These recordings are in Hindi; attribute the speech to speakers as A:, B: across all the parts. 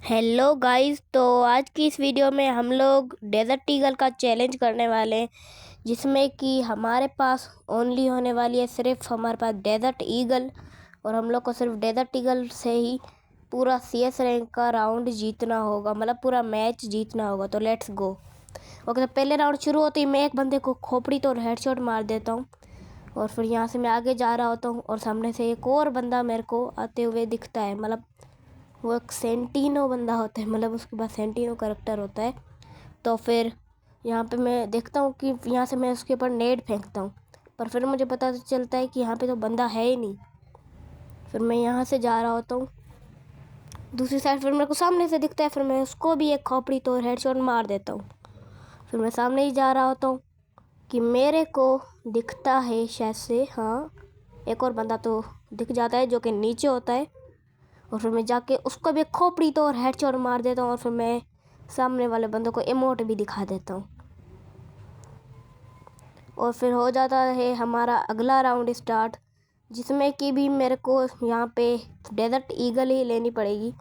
A: Hello guys. तो आज की इस वीडियो में हम लोग डेजर्ट ईगल का चैलेंज करने वाले हैं, जिसमें कि हमारे पास ओनली होने वाली है सिर्फ हमारे पास डेजर्ट ईगल, और हम लोग को सिर्फ डेजर्ट ईगल से ही पूरा CS रैंक का राउंड जीतना होगा, मतलब पूरा मैच जीतना होगा। तो लेट्स गो। ओके, तो पहले राउंड शुरू होते ही मैं एक बंदे को खोपड़ी तोड़ हेडशॉट मार देता हूँ, और फिर यहाँ से मैं आगे जा रहा होता हूँ और सामने से एक और बंदा मेरे को आते हुए दिखता है। मतलब वो एक सेंटिनो बंदा होता है, मतलब उसके पास सेंटिनो करैक्टर होता है। तो फिर यहाँ पे मैं देखता हूँ कि यहाँ से मैं उसके ऊपर नेड फेंकता हूँ, पर फिर मुझे पता चलता है कि यहाँ पे तो बंदा है ही नहीं। फिर मैं यहाँ से जा रहा होता हूँ दूसरी साइड, फिर मेरे को सामने से दिखता है, फिर मैं उसको भी एक खोपड़ी तोड़ हेडशॉट मार देता हूँ। फिर मैं सामने ही जा रहा होता हूँ कि मेरे को दिखता है शायद से, हाँ, एक और बंदा तो दिख जाता है जो कि नीचे होता है, और फिर मैं जाके उसको भी खोपड़ी तो और हेडशॉट मार देता हूँ, और फिर मैं सामने वाले बंदों को इमोट भी दिखा देता हूँ। और फिर हो जाता है हमारा अगला राउंड स्टार्ट, जिसमें कि भी मेरे को यहाँ पे डेजर्ट ईगल ही लेनी पड़ेगी,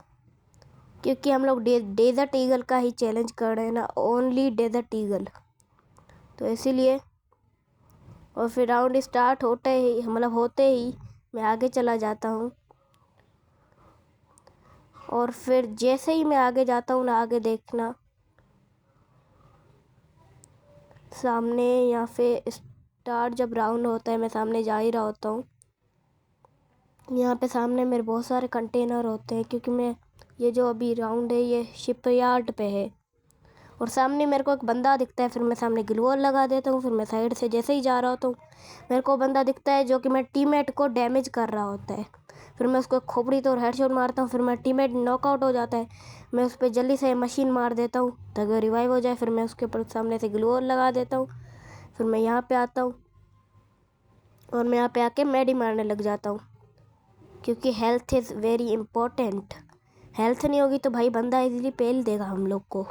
A: क्योंकि हम लोग डेजर्ट ईगल का ही चैलेंज कर रहे हैं ना, ओनली डेजर्ट ईगल, तो इसीलिए। और फिर राउंड स्टार्ट होते ही मैं आगे चला जाता हूँ, और फिर जैसे ही मैं आगे जाता हूँ ना, आगे देखना सामने यहाँ पे स्टार्ट जब राउंड होता है, मैं सामने जा ही रहा होता हूँ। यहाँ पे सामने मेरे बहुत सारे कंटेनर होते हैं, क्योंकि मैं ये जो अभी राउंड है ये शिपयार्ड पे है। और सामने मेरे को एक बंदा दिखता है, फिर मैं सामने ग्लू वॉल लगा देता हूँ। फिर मैं साइड से जैसे ही जा रहा होता हूँ, मेरे को बंदा दिखता है जो कि मेरे टीममेट को डैमेज कर रहा होता है। फिर मैं उसको खोपड़ी तोड़ हेडशॉट मारता हूँ, फिर मेरा टीममेट नॉकआउट हो जाता है। मैं उस पर जल्दी से मशीन मार देता हूँ ताकि वो रिवाइव हो जाए। फिर मैं उसके ऊपर सामने से ग्लू वॉल लगा देता हूँ। फिर मैं यहाँ पे आता हूँ और मैं यहाँ पे आके मेडी मारने लग जाता हूँ, क्योंकि health is very important. Health नहीं होगी तो भाई बंदा इजीली पेल देगा हम लोग को,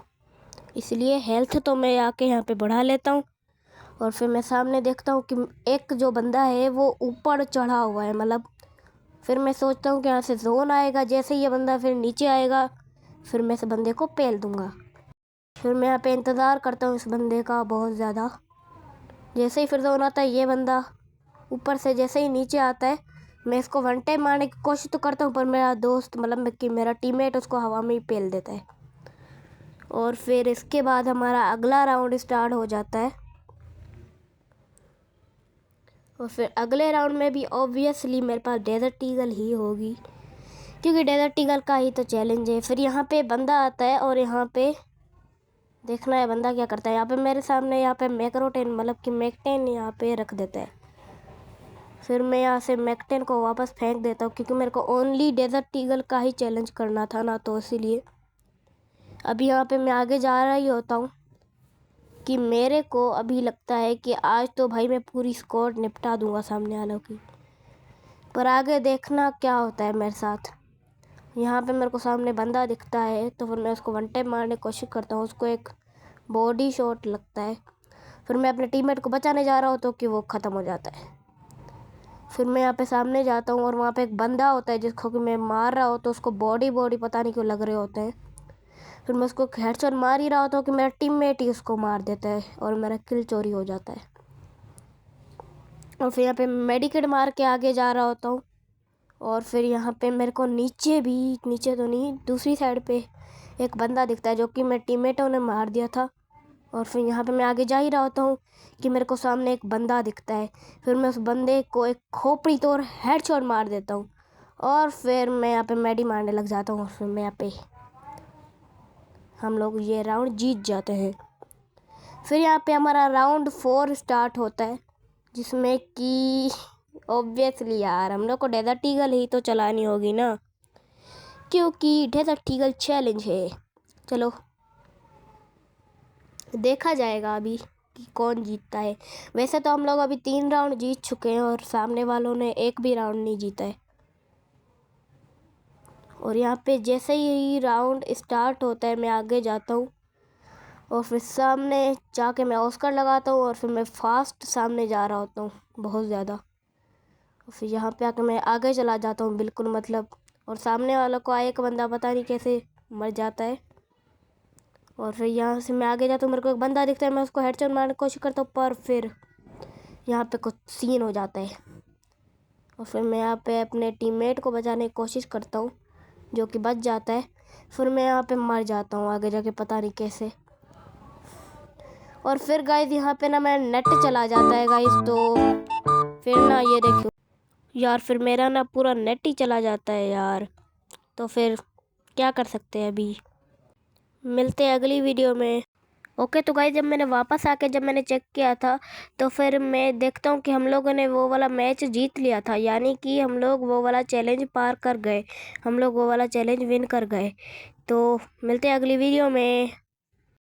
A: इसलिए हेल्थ तो मैं आके यहाँ पे बढ़ा लेता हूँ। और फिर मैं सामने देखता हूँ कि एक जो बंदा है वो ऊपर चढ़ा हुआ है, मतलब फिर मैं सोचता हूँ कि यहाँ से जोन आएगा, जैसे ही ये बंदा फिर नीचे आएगा फिर मैं इस बंदे को पेल दूँगा। फिर मैं यहाँ पे इंतज़ार करता हूँ इस बंदे का बहुत ज़्यादा। जैसे ही फिर जोन आता है, ये बंदा ऊपर से जैसे ही नीचे आता है, मैं इसको वन टाइम मारने की कोशिश तो करता हूँ, पर मेरा दोस्त मतलब कि मेरा टीममेट उसको हवा में ही पेल देता है। और फिर इसके बाद हमारा अगला राउंड स्टार्ट हो जाता है। और फिर अगले राउंड में भी ऑब्वियसली मेरे पास डेजर्ट ईगल ही होगी, क्योंकि डेजर्ट ईगल का ही तो चैलेंज है। फिर यहाँ पे बंदा आता है, और यहाँ पे देखना है बंदा क्या करता है। यहाँ पे मेरे सामने यहाँ पे मैक्रोटेन मतलब कि मैकटेन यहाँ पे रख देता है। फिर मैं यहाँ से मैकटेन को वापस फेंक देता हूँ, क्योंकि मेरे को ओनली डेजर्ट ईगल का ही चैलेंज करना था ना, तो इसीलिए। अभी यहाँ पे मैं आगे जा रहा ही होता हूँ कि मेरे को अभी लगता है कि आज तो भाई मैं पूरी स्क्वाड निपटा दूंगा सामने वालों की, पर आगे देखना क्या होता है मेरे साथ। यहाँ पे मेरे को सामने बंदा दिखता है, तो फिर मैं उसको वन टाइम मारने की कोशिश करता हूँ, उसको एक बॉडी शॉट लगता है। फिर मैं अपने टीममेट को बचाने जा रहा हूँ तो कि वो ख़त्म हो जाता है। फिर मैं यहाँ पे सामने जाता हूँ, और वहाँ पे एक बंदा होता है जिसको कि मैं मार रहा हूँ, तो उसको बॉडी पता नहीं क्यों लग रहे होते हैं। फिर मैं उसको हेडशॉट मार ही रहा होता हूँ कि मेरा टीममेट ही उसको मार देता है, और मेरा किल चोरी हो जाता है। और फिर यहाँ पे मेडिकेट मार के आगे जा रहा होता हूँ, और फिर यहाँ पे मेरे को नीचे तो नहीं, दूसरी साइड पे एक बंदा दिखता है जो कि मेरे टीममेटों ने मार दिया था। और फिर यहाँ पे मैं आगे जा ही रहा होता हूँ कि मेरे को सामने एक बंदा दिखता है। फिर मैं उस बंदे को एक खोपड़ी तोड़ हेडशॉट मार देता हूँ, और फिर मैं यहाँ पे मेडी मारने लग जाता हूँ। फिर मैं यहाँ पे हम लोग ये राउंड जीत जाते हैं। फिर यहाँ पे हमारा राउंड 4 स्टार्ट होता है, जिसमें कि ऑब्वियसली यार हम लोग को डेजर्ट ईगल ही तो चलानी होगी ना, क्योंकि डेजर्ट ईगल चैलेंज है। चलो देखा जाएगा अभी कि कौन जीतता है। वैसे तो हम लोग अभी 3 राउंड जीत चुके हैं, और सामने वालों ने एक भी राउंड नहीं जीता है। और यहाँ पे जैसे ही राउंड स्टार्ट होता है, मैं आगे जाता हूँ, और फिर सामने जाके मैं ऑस्कर लगाता हूँ, और फिर मैं फास्ट सामने जा रहा होता हूँ बहुत ज़्यादा। और फिर यहाँ पे आके मैं आगे चला जाता हूँ बिल्कुल, मतलब। और सामने वालों को एक बंदा पता नहीं कैसे मर जाता है। और फिर यहाँ से मैं आगे जाता हूँ, मेरे को एक बंदा दिखता है, मैं उसको हेडशॉट मारने की कोशिश करता हूँ, पर फिर यहाँ पे कुछ सीन हो जाता है। और फिर मैं यहाँ पे अपने टीममेट को बचाने की कोशिश करता हूँ, जो कि बच जाता है। फिर मैं यहाँ पे मर जाता हूँ आगे जाके, पता नहीं कैसे। और फिर गाइस यहाँ पे ना मैं नेट चला जाता है गाइस, तो फिर ना ये देखो यार, फिर मेरा ना पूरा नेट ही चला जाता है यार। तो फिर क्या कर सकते हैं, अभी मिलते हैं अगली वीडियो में। ओके तो गाइस, जब मैंने वापस आके जब मैंने चेक किया था, तो फिर मैं देखता हूँ कि हम लोगों ने वो वाला मैच जीत लिया था, यानी कि हम लोग वो वाला चैलेंज पार कर गए, हम लोग वो वाला चैलेंज विन कर गए। तो मिलते हैं अगली वीडियो में।